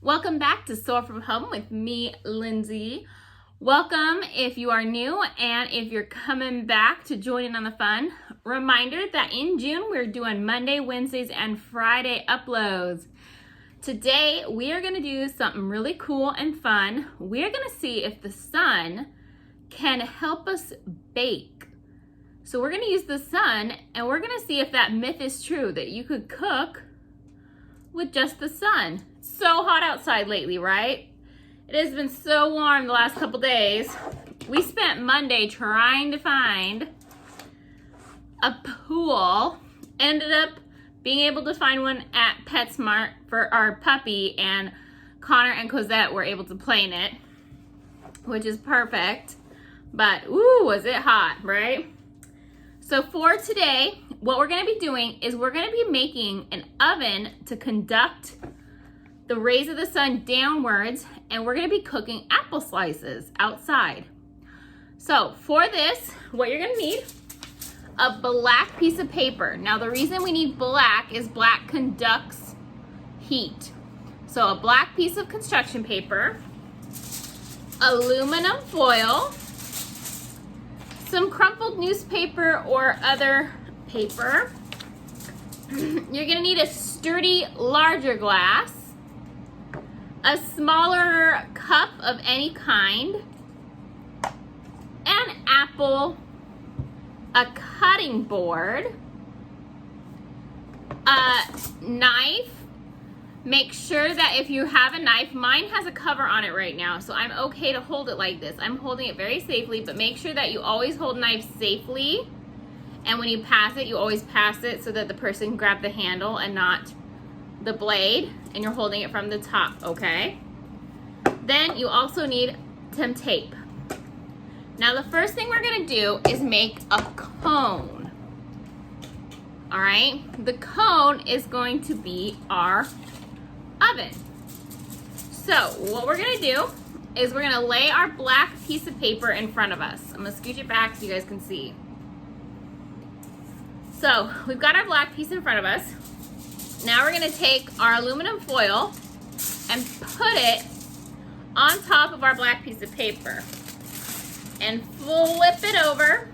Welcome back to SOAR from Home with me, Lindsay. Welcome if you are new and if you're coming back to join in on the fun. Reminder that in June we're doing Monday, Wednesdays, and Friday uploads. Today we are going to do something really cool and fun. We're going to see if the sun can help us bake. So we're going to use the sun and we're going to see if that myth is true that you could cook with just the sun. So hot outside lately, right? It has been so warm the last couple days. We spent Monday trying to find a pool. Ended up being able to find one at PetSmart for our puppy, and Connor and Cosette were able to play in it, which is perfect. But ooh, was it hot, right? So for today, what we're going to be doing is we're going to be making an oven to conduct the rays of the sun downwards, and we're going to be cooking apple slices outside. So for this, what you're going to need, a black piece of paper. Now the reason we need black is black conducts heat. So a black piece of construction paper, aluminum foil, some crumpled newspaper or other paper. You're gonna need a sturdy, larger glass, a smaller cup of any kind, an apple, a cutting board, a knife. Make sure that if you have a knife, mine has a cover on it right now, so I'm okay to hold it like this. I'm holding it very safely, but make sure that you always hold knives safely. And when you pass it, you always pass it so that the person can grab the handle and not the blade, and you're holding it from the top, okay? Then you also need some tape. Now the first thing we're gonna do is make a cone. All right, the cone is going to be our oven. So what we're gonna do is we're gonna lay our black piece of paper in front of us. I'm gonna scooch it back so you guys can see. So we've got our black piece in front of us. Now we're gonna take our aluminum foil and put it on top of our black piece of paper and flip it over.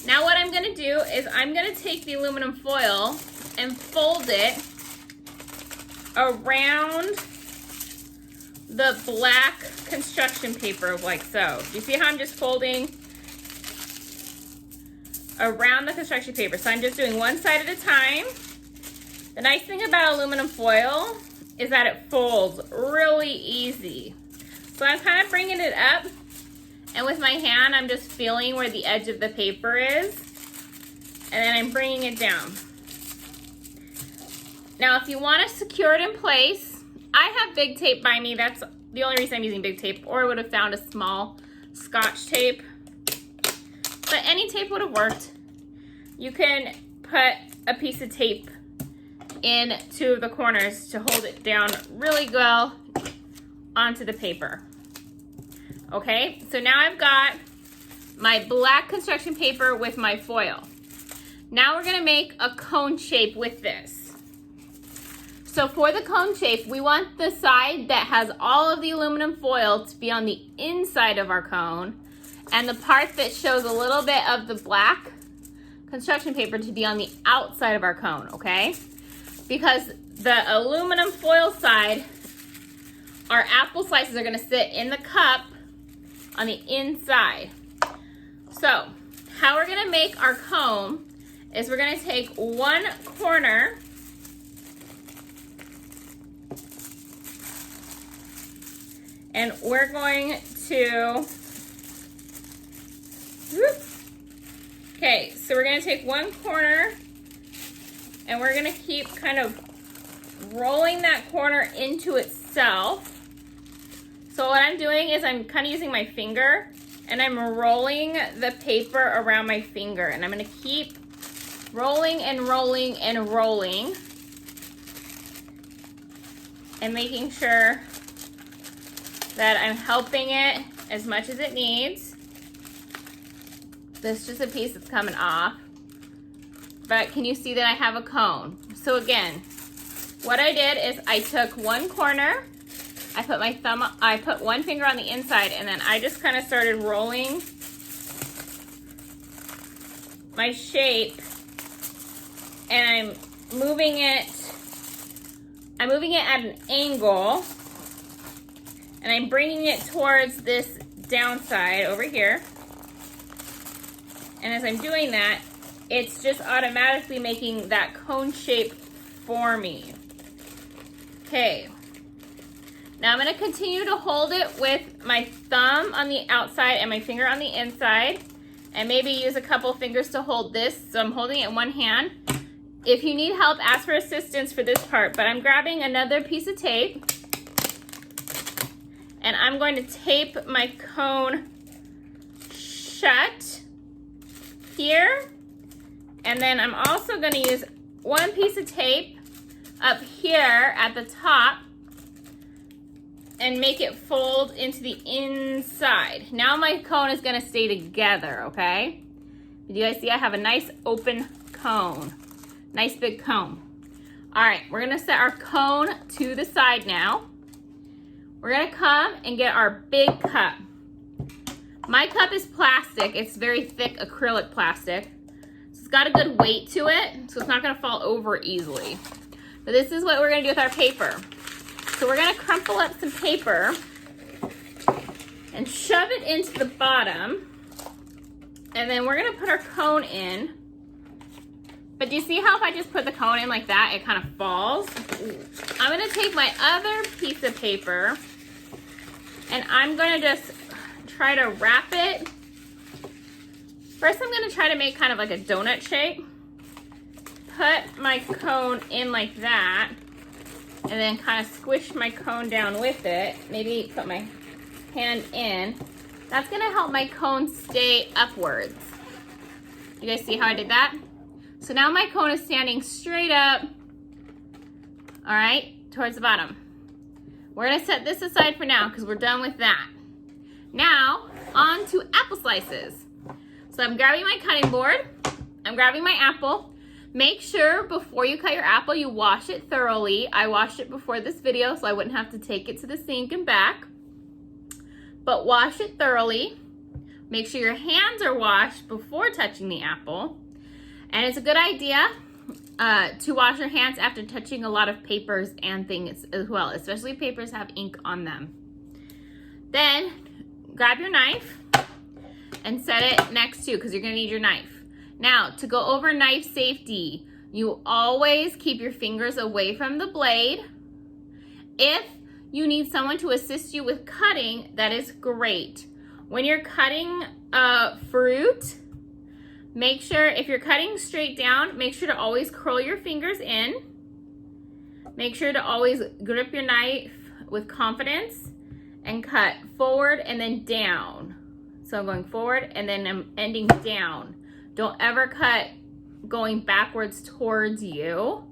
Now what I'm gonna do is I'm gonna take the aluminum foil and fold it around the black construction paper like so. Do you see how I'm just folding around the construction paper? So I'm just doing one side at a time. The nice thing about aluminum foil is that it folds really easy. So I'm kind of bringing it up, and with my hand, I'm just feeling where the edge of the paper is, and then I'm bringing it down. Now, if you want to secure it in place, I have big tape by me. That's the only reason I'm using big tape, or I would have found a small Scotch tape. But any tape would have worked. You can put a piece of tape in two of the corners to hold it down really well onto the paper. Okay, so now I've got my black construction paper with my foil. Now we're gonna make a cone shape with this. So for the cone shape, we want the side that has all of the aluminum foil to be on the inside of our cone, and the part that shows a little bit of the black construction paper to be on the outside of our cone, okay? Because the aluminum foil side, our apple slices are gonna sit in the cup on the inside. So how we're gonna make our cone is we're gonna take one corner and we're going to, okay, so we're gonna take one corner and we're gonna keep kind of rolling that corner into itself. So what I'm doing is I'm kind of using my finger and I'm rolling the paper around my finger, and I'm gonna keep rolling and rolling and rolling and making sure that I'm helping it as much as it needs. This is just a piece that's coming off. But can you see that I have a cone? So again, what I did is I took one corner I put one finger on the inside, and then I just kind of started rolling my shape, and I'm moving it at an angle, and I'm bringing it towards this downside over here. And as I'm doing that, it's just automatically making that cone shape for me. Okay. Now I'm going to continue to hold it with my thumb on the outside and my finger on the inside, and maybe use a couple fingers to hold this. So I'm holding it in one hand. If you need help, ask for assistance for this part, but I'm grabbing another piece of tape, and I'm going to tape my cone shut here. And then I'm also going to use one piece of tape up here at the top and make it fold into the inside. Now my cone is going to stay together, okay? Did you guys see I have a nice open cone? Nice big cone. All right, we're going to set our cone to the side now. We're going to come and get our big cup. My cup is plastic. It's very thick acrylic plastic. It's got a good weight to it, so it's not going to fall over easily. But this is what we're going to do with our paper. So we're going to crumple up some paper and shove it into the bottom. And then we're going to put our cone in. But do you see how if I just put the cone in like that, it kind of falls? I'm going to take my other piece of paper, and I'm going to just try to wrap it. First, I'm going to try to make kind of like a donut shape. Put my cone in like that, and then kind of squish my cone down with it. Maybe put my hand in. That's going to help my cone stay upwards. You guys see how I did that? So now my cone is standing straight up, all right, towards the bottom. We're going to set this aside for now because we're done with that. Now, on to apple slices. So I'm grabbing my cutting board. I'm grabbing my apple. Make sure before you cut your apple, you wash it thoroughly. I washed it before this video, so I wouldn't have to take it to the sink and back. But wash it thoroughly. Make sure your hands are washed before touching the apple. And it's a good idea to wash your hands after touching a lot of papers and things as well, especially if papers have ink on them. Then grab your knife and set it next to, because you're going to need your knife. Now, to go over knife safety, you always keep your fingers away from the blade. If you need someone to assist you with cutting, that is great. When you're cutting fruit, make sure, if you're cutting straight down, make sure to always curl your fingers in. Make sure to always grip your knife with confidence and cut forward and then down. So I'm going forward and then I'm ending down. Don't ever cut going backwards towards you.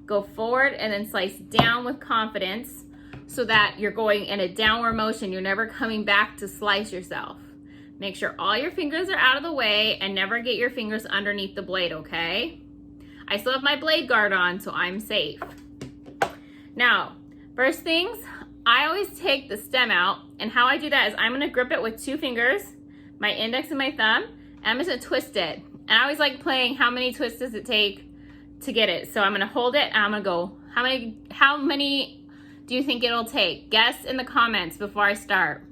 Go forward and then slice down with confidence so that you're going in a downward motion. You're never coming back to slice yourself. Make sure all your fingers are out of the way and never get your fingers underneath the blade, okay? I still have my blade guard on, so I'm safe. Now, first things, I always take the stem out, and how I do that is I'm gonna grip it with two fingers, my index and my thumb, and I'm just gonna twist it. And I always like playing how many twists does it take to get it. So I'm gonna hold it and I'm gonna go, how many do you think it'll take? Guess in the comments before I start.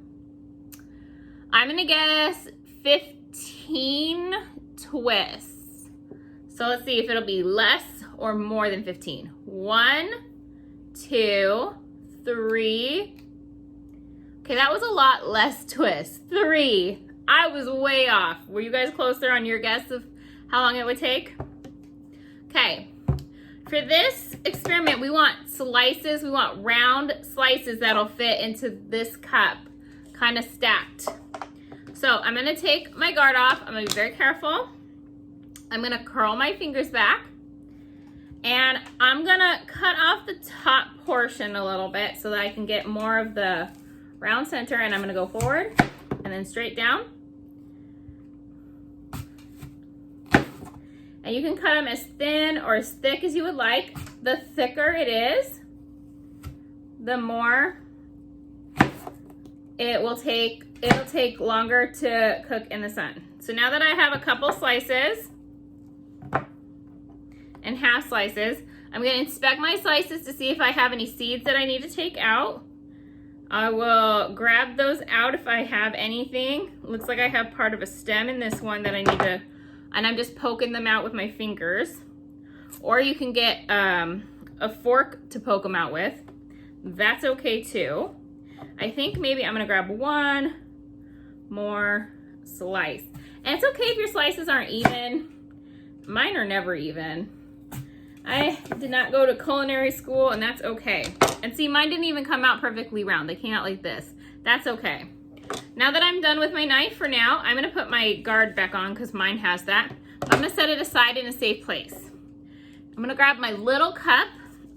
I'm gonna guess 15 twists. So let's see if it'll be less or more than 15. 1, 2, 3. Okay, that was a lot less twists. 3. I was way off. Were you guys closer on your guess of how long it would take? Okay, for this experiment, we want slices. We want round slices that'll fit into this cup, kind of stacked. So I'm gonna take my guard off. I'm gonna be very careful. I'm gonna curl my fingers back, and I'm gonna cut off the top portion a little bit so that I can get more of the round center, and I'm gonna go forward and then straight down. And you can cut them as thin or as thick as you would like. The thicker it is, the more it'll take longer to cook in the sun. So now that I have a couple slices and half slices, I'm going to inspect my slices to see if I have any seeds that I need to take out. I will grab those out if I have anything. Looks like I have part of a stem in this one that I need to, and I'm just poking them out with my fingers. Or you can get a fork to poke them out with. That's okay too. I think maybe I'm gonna grab one more slice. And it's okay if your slices aren't even. Mine are never even. I did not go to culinary school, and that's okay. And see, mine didn't even come out perfectly round. They came out like this. That's okay. Now that I'm done with my knife for now, I'm gonna put my guard back on because mine has that. I'm gonna set it aside in a safe place. I'm gonna grab my little cup.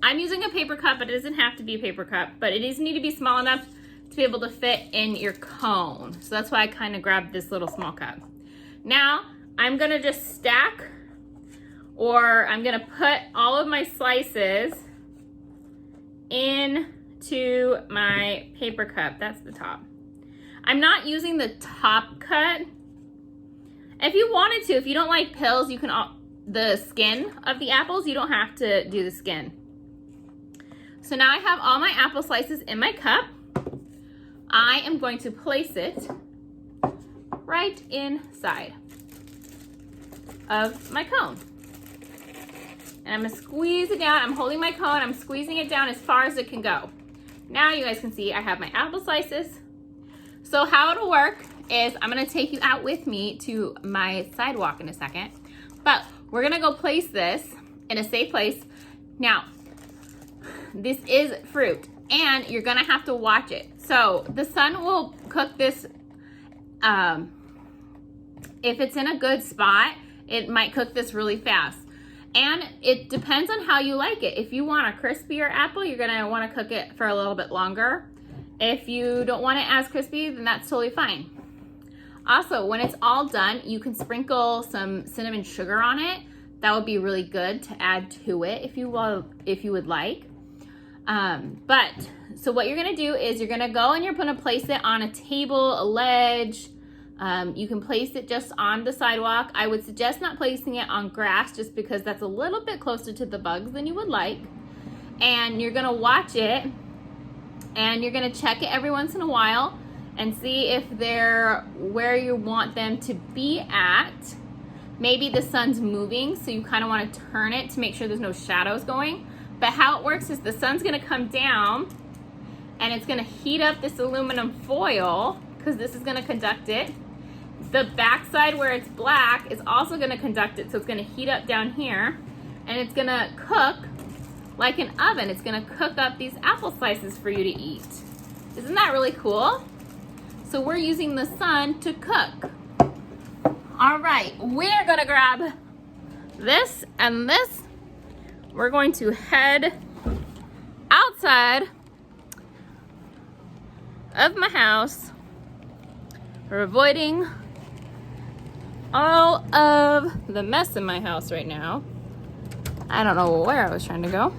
I'm using a paper cup, but it doesn't have to be a paper cup, but it does need to be small enough to be able to fit in your cone. So that's why I kind of grabbed this little small cup. Now, I'm gonna just stack, or I'm gonna put all of my slices into my paper cup. That's the top. I'm not using the top cut. If you wanted to, if you don't like pills, you can, the skin of the apples, you don't have to do the skin. So now I have all my apple slices in my cup. I am going to place it right inside of my cone. And I'm gonna squeeze it down. I'm holding my cone, I'm squeezing it down as far as it can go. Now you guys can see I have my apple slices. So how it'll work is I'm gonna take you out with me to my sidewalk in a second, but we're gonna go place this in a safe place. Now, this is fruit and you're gonna have to watch it. So the sun will cook this, if it's in a good spot, it might cook this really fast. And it depends on how you like it. If you want a crispier apple, you're gonna wanna cook it for a little bit longer. If you don't want it as crispy, then that's totally fine. Also, when it's all done, you can sprinkle some cinnamon sugar on it. That would be really good to add to it if you would like. So what you're gonna do is you're gonna go and you're gonna place it on a table, a ledge. You can place it just on the sidewalk. I would suggest not placing it on grass just because that's a little bit closer to the bugs than you would like. And you're gonna watch it and you're gonna check it every once in a while and see if they're where you want them to be at. Maybe the sun's moving, so you kind of want to turn it to make sure there's no shadows going. But how it works is the sun's gonna come down and it's gonna heat up this aluminum foil because this is gonna conduct it. The backside where it's black is also gonna conduct it, so it's gonna heat up down here and it's gonna cook like an oven. It's gonna cook up these apple slices for you to eat. Isn't that really cool? So we're using the sun to cook. All right, we're gonna grab this and this. We're going to head outside of my house. We're avoiding all of the mess in my house right now. I don't know where I was trying to go.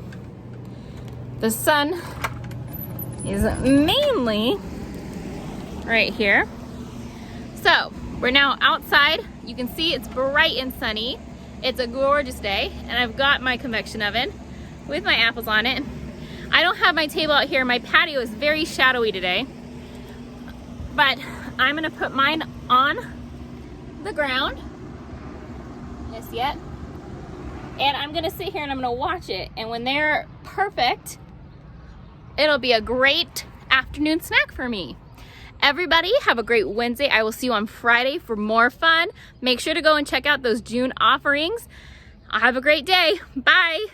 The sun is mainly right here. So we're now outside. You can see it's bright and sunny. It's a gorgeous day, and I've got my convection oven with my apples on it. I don't have my table out here. My patio is very shadowy today, but I'm gonna put mine on the ground. Yes, yet. And I'm gonna sit here and I'm gonna watch it. And when they're perfect, it'll be a great afternoon snack for me. Everybody have a great Wednesday. I will see you on Friday for more fun. Make sure to go and check out those June offerings. Have a great day. Bye.